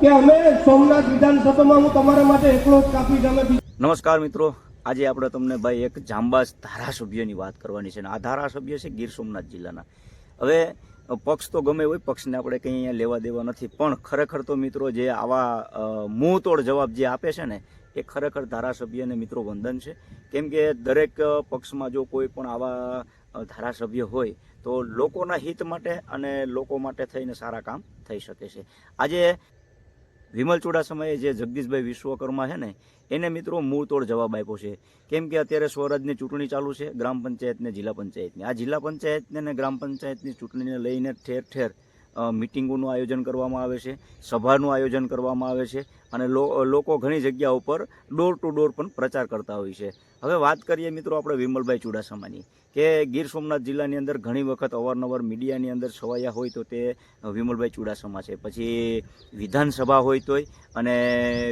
કે અમે સોમનાથ વિધાનસભામાં હું તમારા માટે એકલો જ કાપીશ અમે. નમસ્કાર મિત્રો, આજે આપણે તમને ભાઈ એક જાંબાઝ ધારાસભ્યની વાત કરવાની છે. આ ધારાસભ્ય છે ગીર સોમનાથ જિલ્લાના. હવે પક્ષ તો ગમે હોય, પક્ષને આપણે કંઈ અહીંયા લેવા દેવા નથી, પણ ખરેખર તો મિત્રો જે આવા મુંહતોડ જવાબ જે આપે છે ને, એ ખરેખર ધારાસભ્યને મિત્રો વંદન છે. કેમ કે દરેક પક્ષમાં જો કોઈ પણ આવા ધારાસભ્ય હોય તો લોકોના હિત માટે અને લોકો માટે થઈને સારા કામ થઈ શકે છે. આજે વિમલ ચુડાસમાએ જે જગદીશભાઈ વિશ્વકર્મા છે ને, એને મિત્રો મૂળતોડ જવાબ આપ્યો છે. કેમ કે અત્યારે સ્વરાજની ચૂંટણી ચાલુ છે, ગ્રામ પંચાયતને જિલ્લા પંચાયતની. આ જિલ્લા પંચાયતને અને ગ્રામ પંચાયતની ચૂંટણીને લઈને ઠેર ઠેર મિટિંગોનું આયોજન કરવામાં આવે છે, સભાનું આયોજન કરવામાં આવે છે, અને લોકો ઘણી જગ્યા ઉપર ડોર ટુ ડોર પણ પ્રચાર કરતા હોય છે. હવે વાત કરીએ મિત્રો આપણે વિમલભાઈ ચુડાસમાની, કે ગીર સોમનાથ જિલ્લાની અંદર ઘણી વખત અવારનવાર મીડિયાની અંદર છવાયા હોય તો તે વિમલભાઈ ચુડાસમા છે. પછી વિધાનસભા હોય તોય, અને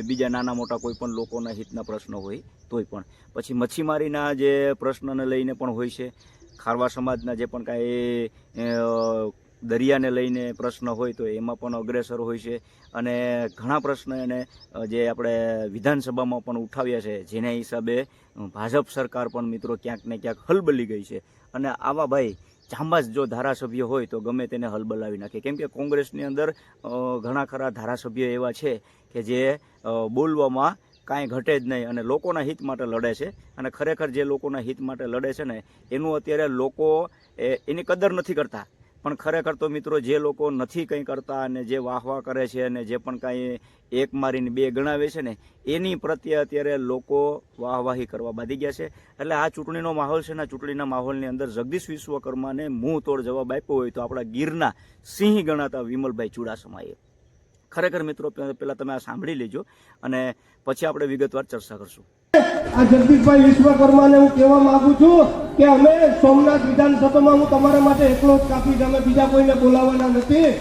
બીજા નાના મોટા કોઈ પણ લોકોના હિતના પ્રશ્નો હોય તોય પણ, પછી મચ્છીમારીના જે પ્રશ્નને લઈને પણ હોય છે, ખારવા સમાજના જે પણ કાંઈ દરિયાને લઈને પ્રશ્ન હોય તો એમાં પણ અગ્રેસર હોય છે. અને ઘણા પ્રશ્ન એને જે આપણે વિધાનસભામાં પણ ઉઠાવ્યા છે, જેના હિસાબે ભાજપ સરકાર પણ મિત્રો ક્યાંક ને ક્યાંક હલબલી ગઈ છે. અને આવા ભાઈ જાંબાઝ જો ધારાસભ્ય હોય તો ગમે તેને હલબલાવી નાખે. કેમ કે કોંગ્રેસની અંદર ઘણા ખરા ધારાસભ્ય એવા છે કે જે બોલવામાં કાંઈ ઘટે જ નહીં અને લોકોના હિત માટે લડે છે. અને ખરેખર જે લોકોના હિત માટે લડે છે ને, એનું અત્યારે લોકો એની કદર નથી કરતા. પણ ખરેખર તો મિત્રો જે લોકો નથી કંઈ કરતા અને જે વાહ કરે છે અને જે પણ કાંઈ એક મારીને બે ગણાવે છે ને, એની પ્રત્યે અત્યારે લોકો વાહવાહી કરવા બાંધી ગયા છે. એટલે આ ચૂંટણીનો માહોલ છે ને, ચૂંટણીના માહોલની અંદર જગદીશ વિશ્વકર્માને મુંહ તોડ જવાબ આપ્યો હોય તો આપણા ગીરના સિંહ ગણાતા વિમલભાઈ ચુડાસમાએ. ખરેખર મિત્રો પહેલાં તમે આ સાંભળી લેજો અને પછી આપણે વિગતવાર ચર્ચા કરશું. આ જગદીશભાઈ વિશ્વકર્માને હું કહેવા માંગુ છું કે અમે સોમનાથ વિધાનસભામાં હું તમારા માટે એકલો જ કાપીશ, અમે બીજા કોઈને બોલાવવાના નથી.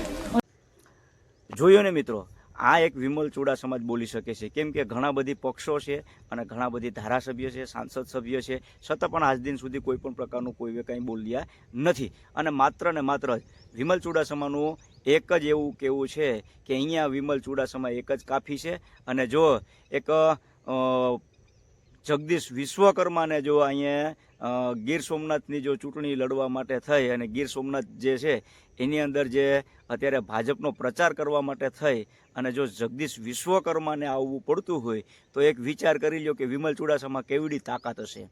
જોયો ને મિત્રો, આ એક વિમલ ચુડાસમા જ બોલી શકે છે. કેમ કે ઘણા બધી પક્ષો છે અને ઘણા બધી ધારાસભ્ય છે, સાંસદ સભ્ય છે, છતાં પણ આજ દિન સુધી કોઈ પણ પ્રકારનું કોઈ કંઈ બોલ્યા નથી. અને માત્ર ને માત્ર વિમલ ચુડાસમાનું એક જ એવું કહેવું છે કે અહીંયા વિમલ ચુડાસમા એક જ કાફી છે. અને જો એક જગદીશ વિશ્વકર્માને જો અહીંયા ગીર સોમનાથની જો ચૂંટણી લડવા માટે થઈ અને ગીર સોમનાથ જે છે એની અંદર જે અત્યારે ભાજપનો પ્રચાર કરવા માટે થઈ અને જો જગદીશ વિશ્વકર્માને આવવું પડતું હોય તો એક વિચાર કરી લો કે વિમલ ચુડાસમા કેવડી તાકાત હશે,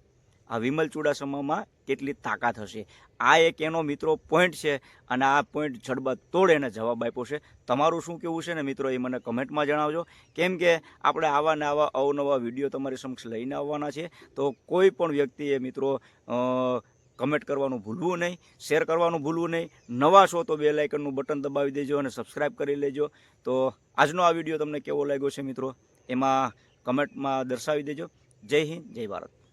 આ વિમલ ચુડાસમામાં કેટલી તાકાત હશે. આ એક એનો મિત્રો પોઈન્ટ છે અને આ પોઈન્ટ જડબાતોડ એને જવાબ આપ્યો છે. તમારું શું કહેવું છે ને મિત્રો, એ મને કમેન્ટમાં જણાવજો. કેમ કે આપણે આવા ને આવા અવનવા વિડીયો તમારી સમક્ષ લઈને આવવાના છે. તો કોઈ પણ વ્યક્તિએ મિત્રો કમેન્ટ કરવાનું ભૂલવું નહીં, શેર કરવાનું ભૂલવું નહીં. નવા છો તો બેલ આઇકનનું બટન દબાવી દેજો અને સબસ્ક્રાઈબ કરી લેજો. તો આજનો આ વિડીયો તમને કેવો લાગ્યો છે મિત્રો, એમાં કમેન્ટમાં દર્શાવી દેજો. જય હિન્દ, જય ભારત.